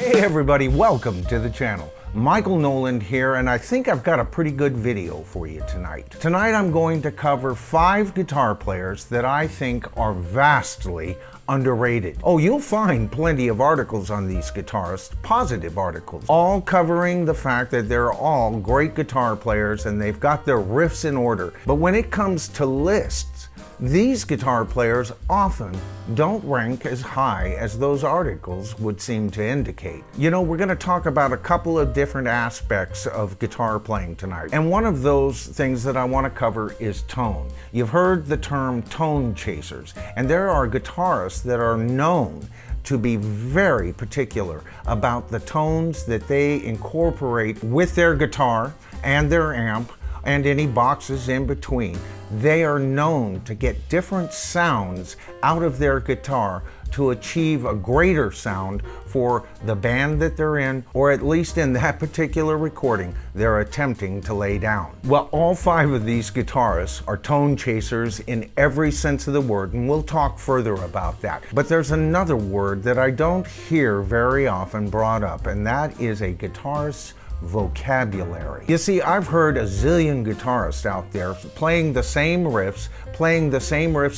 Hey everybody, welcome to the channel. Michael Noland here, and I think I've got a pretty good video for you tonight. Tonight I'm going to cover 5 guitar players that I think are vastly underrated. Oh, you'll find plenty of articles on these guitarists, positive articles, all covering the fact that they're all great guitar players and they've got their riffs in order. But when it comes to lists, these guitar players often don't rank as high as those articles would seem to indicate. You know, we're going to talk about a couple of different aspects of guitar playing tonight. And one of those things that I want to cover is tone. You've heard the term tone chasers, and there are guitarists that are known to be very particular about the tones that they incorporate with their guitar and their amp and any boxes in between. They are known to get different sounds out of their guitar to achieve a greater sound for the band that they're in, or at least in that particular recording they're attempting to lay down. Well, all 5 of these guitarists are tone chasers in every sense of the word, and we'll talk further about that. But there's another word that I don't hear very often brought up, and that is a guitarist's vocabulary. You see, I've heard a zillion guitarists out there playing the same riffs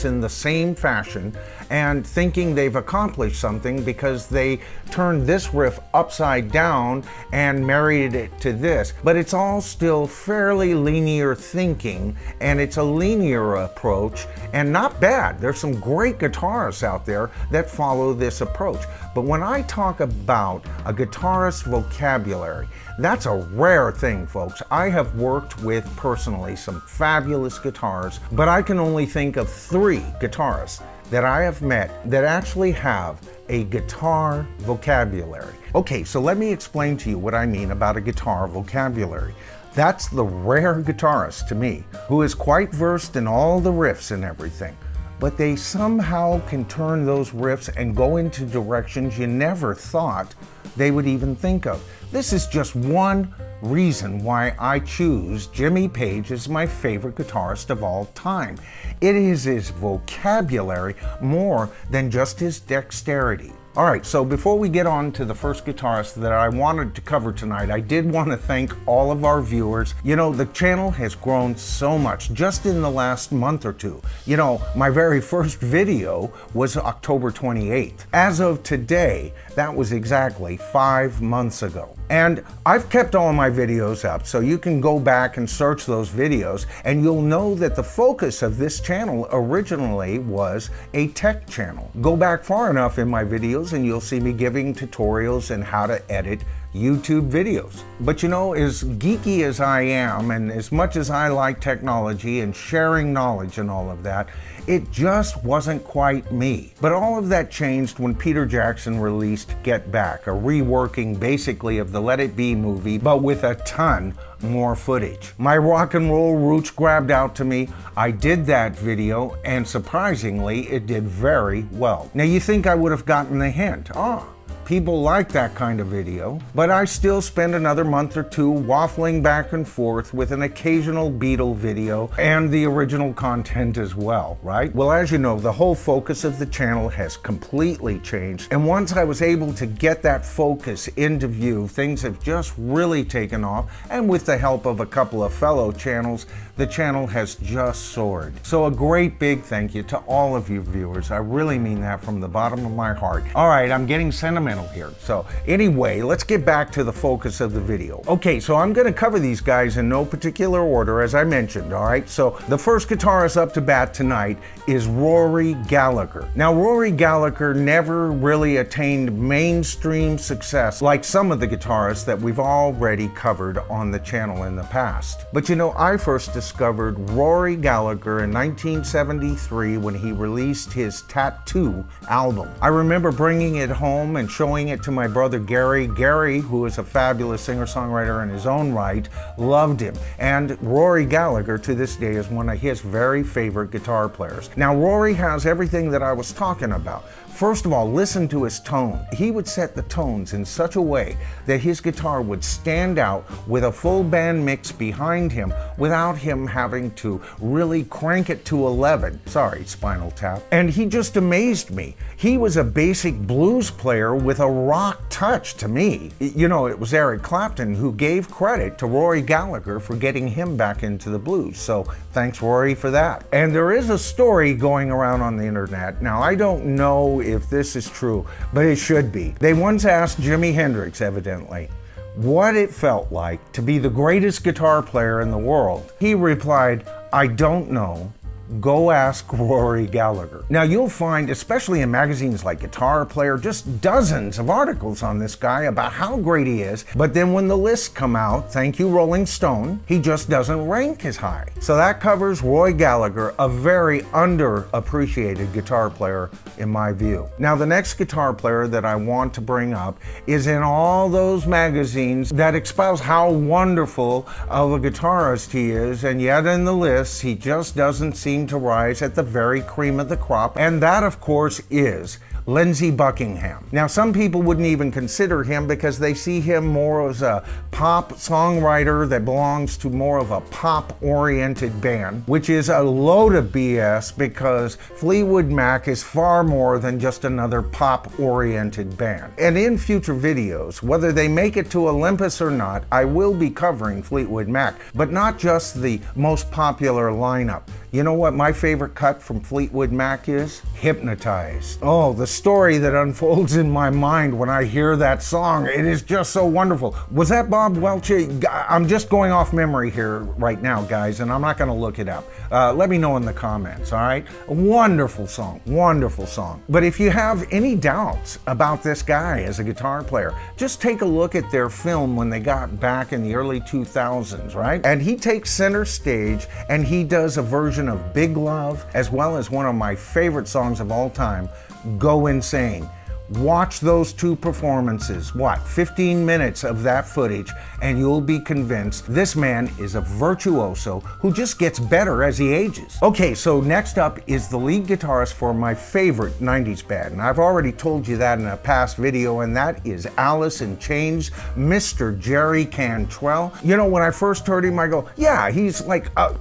in the same fashion, and thinking they've accomplished something because they turned this riff upside down and married it to this. But it's all still fairly linear thinking, and it's a linear approach, and not bad. There's some great guitarists out there that follow this approach. But when I talk about a guitarist's vocabulary, that's a rare thing, folks. I have worked with personally some fabulous guitars, but I can only think of 3 guitarists that I have met that actually have a guitar vocabulary. Okay, so let me explain to you what I mean about a guitar vocabulary. That's the rare guitarist to me who is quite versed in all the riffs and everything, but they somehow can turn those riffs and go into directions you never thought they would even think of. This is just one reason why I choose Jimmy Page as my favorite guitarist of all time. It is his vocabulary more than just his dexterity. All right, so before we get on to the first guitarist that I wanted to cover tonight, I did want to thank all of our viewers. You know, the channel has grown so much just in the last month or two. You know, my very first video was October 28th. As of today, that was exactly 5 months ago. And I've kept all my videos up, so you can go back and search those videos, and you'll know that the focus of this channel originally was a tech channel. Go back far enough in my videos and you'll see me giving tutorials on how to edit YouTube videos. But you know, as geeky as I am, and as much as I like technology and sharing knowledge and all of that, it just wasn't quite me. But all of that changed when Peter Jackson released Get Back, a reworking basically of the Let It Be movie, but with a ton more footage. My rock and roll roots grabbed out to me. I did that video, and surprisingly, it did very well. Now you think I would have gotten the hint. People like that kind of video, but I still spend another month or 2 waffling back and forth with an occasional Beatle video and the original content as well, right? Well, as you know, the whole focus of the channel has completely changed, and once I was able to get that focus into view, things have just really taken off, and with the help of a couple of fellow channels, the channel has just soared. So a great big thank you to all of you viewers. I really mean that from the bottom of my heart. All right, I'm getting sentimental here. So anyway, let's get back to the focus of the video. Okay, so I'm going to cover these guys in no particular order, as I mentioned, all right? So the first guitarist up to bat tonight is Rory Gallagher. Now, Rory Gallagher never really attained mainstream success like some of the guitarists that we've already covered on the channel in the past. But you know, I first discovered Rory Gallagher in 1973 when he released his Tattoo album. I remember bringing it home and showing it to my brother Gary. Gary, who is a fabulous singer-songwriter in his own right, loved him. And Rory Gallagher to this day is one of his very favorite guitar players. Now, Rory has everything that I was talking about. First of all, listen to his tone. He would set the tones in such a way that his guitar would stand out with a full band mix behind him without him having to really crank it to 11. Sorry, Spinal Tap. And he just amazed me. He was a basic blues player with a rock touch to me. You know, it was Eric Clapton who gave credit to Rory Gallagher for getting him back into the blues. So thanks, Rory, for that. And there is a story going around on the internet. Now, I don't know if this is true, but it should be. They once asked Jimi Hendrix, evidently, what it felt like to be the greatest guitar player in the world. He replied, "I don't know. Go ask Rory Gallagher." Now you'll find, especially in magazines like Guitar Player, just dozens of articles on this guy about how great he is, but then when the lists come out, thank you Rolling Stone, he just doesn't rank as high. So that covers Roy Gallagher, a very underappreciated guitar player in my view. Now the next guitar player that I want to bring up is in all those magazines that espouse how wonderful of a guitarist he is, and yet in the lists he just doesn't seem to rise at the very cream of the crop, and that of course is Lindsey Buckingham. Now some people wouldn't even consider him because they see him more as a pop songwriter that belongs to more of a pop-oriented band, which is a load of BS because Fleetwood Mac is far more than just another pop-oriented band. And in future videos, whether they make it to Olympus or not, I will be covering Fleetwood Mac, but not just the most popular lineup. You know what my favorite cut from Fleetwood Mac is? Hypnotized. Oh, the story that unfolds in my mind when I hear that song, it is just so wonderful. Was that Bob Welch? I'm just going off memory here right now, guys, and I'm not gonna look it up. Let me know in the comments, all right? A wonderful song, wonderful song. But if you have any doubts about this guy as a guitar player, just take a look at their film when they got back in the early 2000s, right? And he takes center stage and he does a version of Big Love, as well as one of my favorite songs of all time, Go Insane. Watch those two performances, 15 minutes of that footage, and you'll be convinced this man is a virtuoso who just gets better as he ages. Okay, so next up is the lead guitarist for my favorite 90s band, and I've already told you that in a past video, and that is Alice in Chains, Mr. Jerry Cantrell. You know, when I first heard him, I go, yeah, he's like a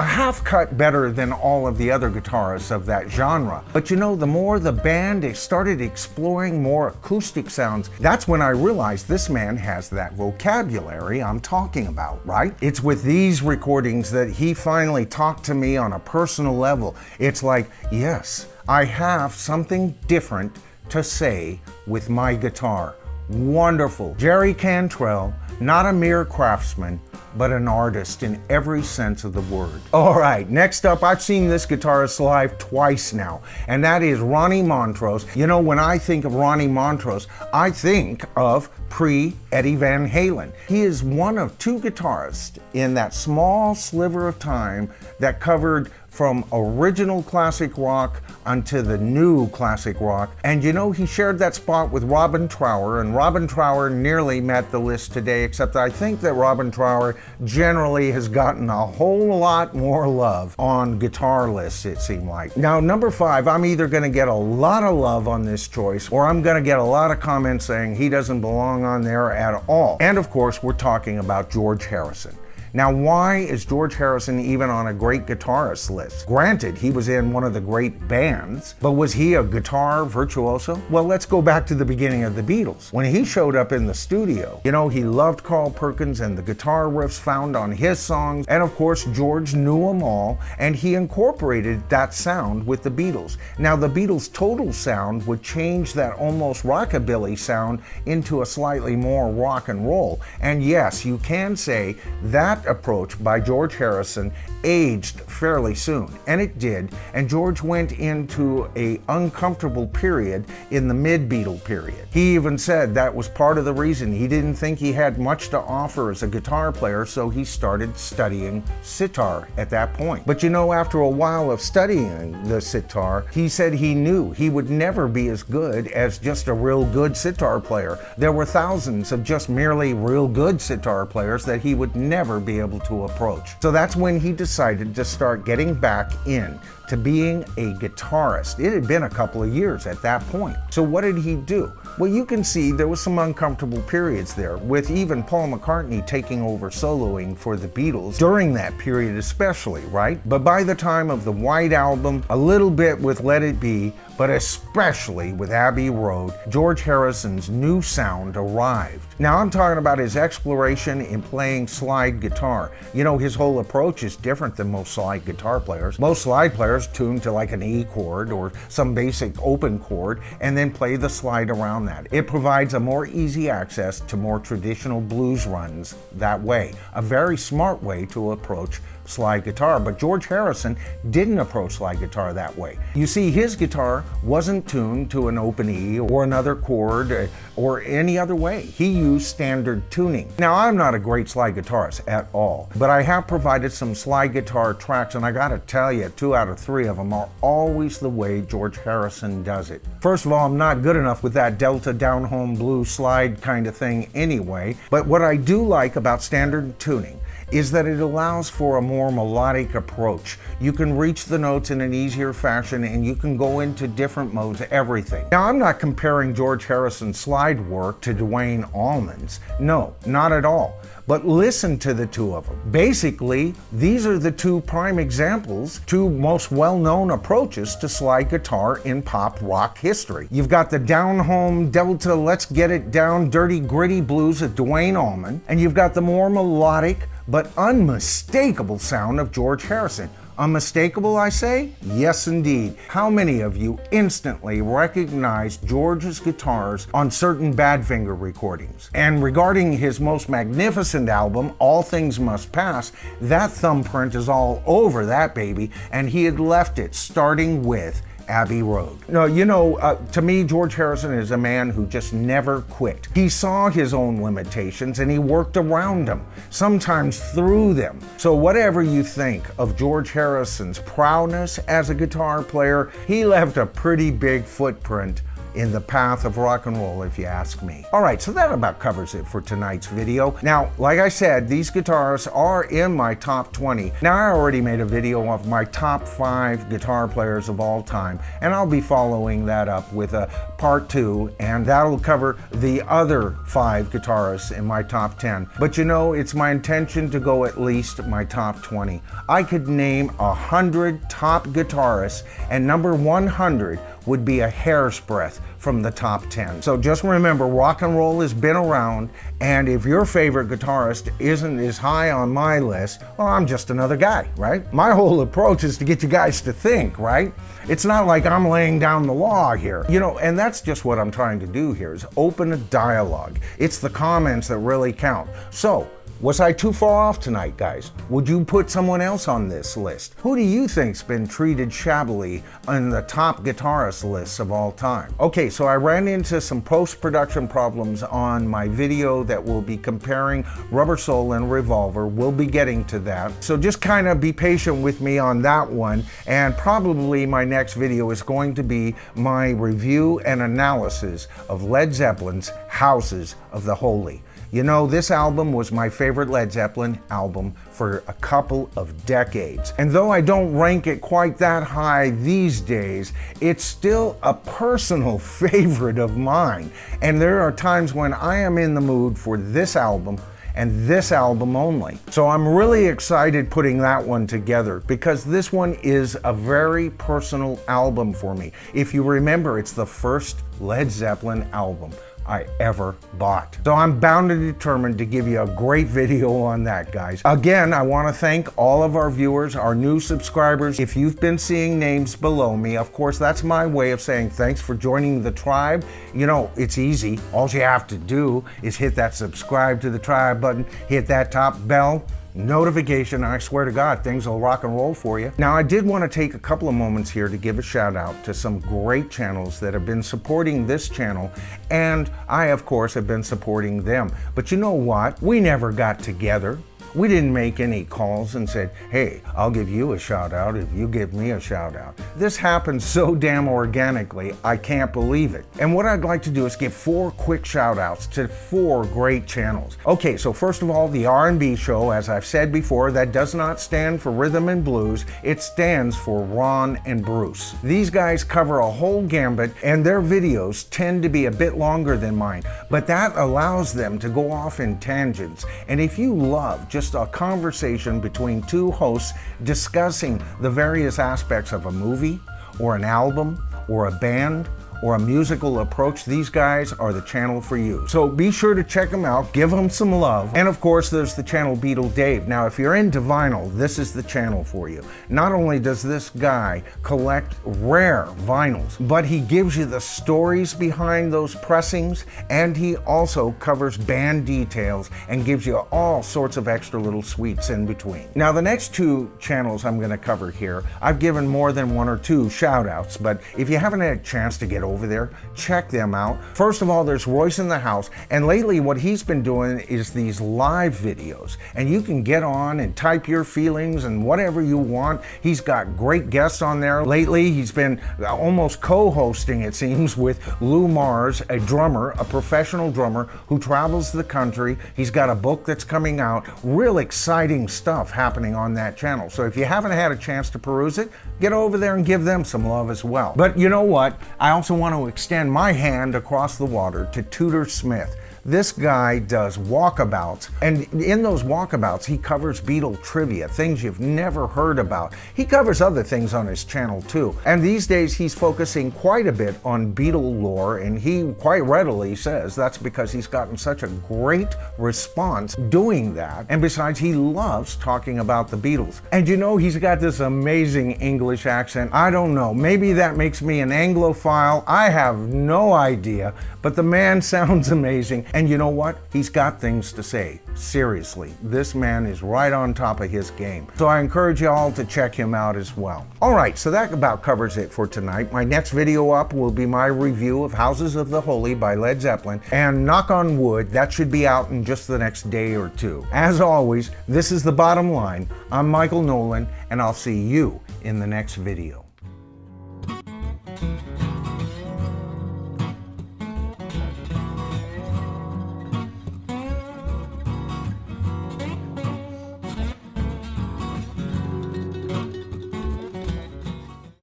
half cut better than all of the other guitarists of that genre. But you know, the more the band started exploring more acoustic sounds, that's when I realized this man has that vocabulary I'm talking about, right? It's with these recordings that he finally talked to me on a personal level. It's like, yes, I have something different to say with my guitar. Wonderful. Jerry Cantrell, not a mere craftsman, but an artist in every sense of the word. All right, next up, I've seen this guitarist live twice now, and that is Ronnie Montrose. You know, when I think of Ronnie Montrose, I think of pre-Eddie Van Halen. He is one of two guitarists in that small sliver of time that covered from original classic rock onto the new classic rock. And you know, he shared that spot with Robin Trower, and Robin Trower nearly met the list today, except I think that Robin Trower generally has gotten a whole lot more love on guitar lists, it seemed like. Now, number 5, I'm either gonna get a lot of love on this choice, or I'm gonna get a lot of comments saying he doesn't belong on there at all. And of course, we're talking about George Harrison. Now, why is George Harrison even on a great guitarist list? Granted, he was in one of the great bands, but was he a guitar virtuoso? Well, let's go back to the beginning of the Beatles. When he showed up in the studio, you know, he loved Carl Perkins and the guitar riffs found on his songs, and of course, George knew them all, and he incorporated that sound with the Beatles. Now, the Beatles' total sound would change that almost rockabilly sound into a slightly more rock and roll, and yes, you can say that approach by George Harrison aged fairly soon, and it did, and George went into an uncomfortable period in the mid-Beatle period. He even said that was part of the reason he didn't think he had much to offer as a guitar player, so he started studying sitar at that point. But you know, after a while of studying the sitar, he said he knew he would never be as good as just a real good sitar player. There were thousands of just merely real good sitar players that he would never be able to approach. So that's when he decided to start getting back in to being a guitarist. It had been a couple of years at that point. So what did he do? Well, you can see there was some uncomfortable periods there, with even Paul McCartney taking over soloing for the Beatles during that period especially, right? But by the time of the White Album, a little bit with Let It Be, but especially with Abbey Road, George Harrison's new sound arrived. Now I'm talking about his exploration in playing slide guitar. You know, his whole approach is different than most slide guitar players. Most slide players tune to like an E chord or some basic open chord and then play the slide around that. It provides a more easy access to more traditional blues runs that way. A very smart way to approach slide guitar, but George Harrison didn't approach slide guitar that way. You see, his guitar wasn't tuned to an open E or another chord or any other way. He used standard tuning. Now, I'm not a great slide guitarist at all, but I have provided some slide guitar tracks, and I gotta tell you, 2 out of 3 of them are always the way George Harrison does it. First of all, I'm not good enough with that Delta down home blues slide kind of thing anyway, but what I do like about standard tuning is that it allows for a more melodic approach. You can reach the notes in an easier fashion and you can go into different modes, everything. Now, I'm not comparing George Harrison's slide work to Duane Allman's. No, not at all. But listen to the two of them. Basically, these are the two prime examples, two most well-known approaches to slide guitar in pop rock history. You've got the down-home Delta, let's get it down, dirty, gritty blues of Duane Allman, and you've got the more melodic but unmistakable sound of George Harrison. Unmistakable, I say? Yes, indeed. How many of you instantly recognized George's guitars on certain Badfinger recordings? And regarding his most magnificent album, All Things Must Pass, that thumbprint is all over that baby, and he had left it starting with Abbey Road. No, you know, to me, George Harrison is a man who just never quit. He saw his own limitations and he worked around them, sometimes through them. So whatever you think of George Harrison's prowess as a guitar player, he left a pretty big footprint in the path of rock and roll, if you ask me. All right, so that about covers it for tonight's video. Now, like I said, these guitars are in my top 20. Now, I already made a video of my top 5 guitar players of all time, and I'll be following that up with a part 2, and that'll cover the other 5 guitarists in my top 10. But you know, it's my intention to go at least my top 20. I could name 100 top guitarists, and number 100 would be a hair's breadth from the top 10. So just remember, rock and roll has been around, and if your favorite guitarist isn't as high on my list, well, I'm just another guy, right? My whole approach is to get you guys to think, right? It's not like I'm laying down the law here. You know, and that's just what I'm trying to do here, is open a dialogue. It's the comments that really count. So, was I too far off tonight, guys? Would you put someone else on this list? Who do you think's been treated shabbily on the top guitarist lists of all time? Okay, so I ran into some post-production problems on my video that will be comparing Rubber Soul and Revolver. We'll be getting to that. So just kind of be patient with me on that one, and probably my next video is going to be my review and analysis of Led Zeppelin's Houses of the Holy. You know, this album was my favorite Led Zeppelin album for a couple of decades. And though I don't rank it quite that high these days, it's still a personal favorite of mine. And there are times when I am in the mood for this album and this album only. So I'm really excited putting that one together because this one is a very personal album for me. If you remember, it's the first Led Zeppelin album I ever bought. So I'm bound and determined to give you a great video on that, guys. Again, I want to thank all of our viewers, our new subscribers. If you've been seeing names below me, of course, that's my way of saying thanks for joining the tribe. You know, it's easy. All you have to do is hit that subscribe to the tribe button, hit that top bell notification, and I swear to God, things will rock and roll for you. Now, I did want to take a couple of moments here to give a shout out to some great channels that have been supporting this channel, and I, of course, have been supporting them. But you know what? We never got together. We didn't make any calls and said, hey, I'll give you a shout out if you give me a shout out. This happened so damn organically, I can't believe it. And what I'd like to do is give 4 quick shout outs to 4 great channels. Okay, so first of all, the R&B Show, as I've said before, that does not stand for rhythm and blues, it stands for Ron and Bruce. These guys cover a whole gambit and their videos tend to be a bit longer than mine, but that allows them to go off in tangents. And if you love just a conversation between 2 hosts discussing the various aspects of a movie or an album or a band or a musical approach, these guys are the channel for you. So be sure to check them out, give them some love. And of course, there's the channel BeatleDave. Now, if you're into vinyl, this is the channel for you. Not only does this guy collect rare vinyls, but he gives you the stories behind those pressings, and he also covers band details and gives you all sorts of extra little sweets in between. Now, the next 2 channels I'm gonna cover here, I've given more than 1 or 2 shout outs, but if you haven't had a chance to get over there, check them out. First of all, there's Royce in the house, and lately what he's been doing is these live videos, and you can get on and type your feelings and whatever you want. He's got great guests on there. Lately, he's been almost co-hosting, it seems, with Lou Mars, a drummer, a professional drummer who travels the country. He's got a book that's coming out. Real exciting stuff happening on that channel. So if you haven't had a chance to peruse it, get over there and give them some love as well. But you know what? I also want to extend my hand across the water to Tudor Smith. This guy does walkabouts, and in those walkabouts he covers Beatle trivia, things you've never heard about. He covers other things on his channel too, and these days he's focusing quite a bit on Beatle lore, and he quite readily says that's because he's gotten such a great response doing that, and besides, he loves talking about the Beatles. And you know, he's got this amazing English accent. I don't know, maybe that makes me an Anglophile, I have no idea, but the man sounds amazing. And you know what? He's got things to say. Seriously, this man is right on top of his game. So I encourage you all to check him out as well. All right, so that about covers it for tonight. My next video up will be my review of Houses of the Holy by Led Zeppelin. And knock on wood, that should be out in just the next day or 2. As always, this is The Bottom Line. I'm Michael Nolan, and I'll see you in the next video.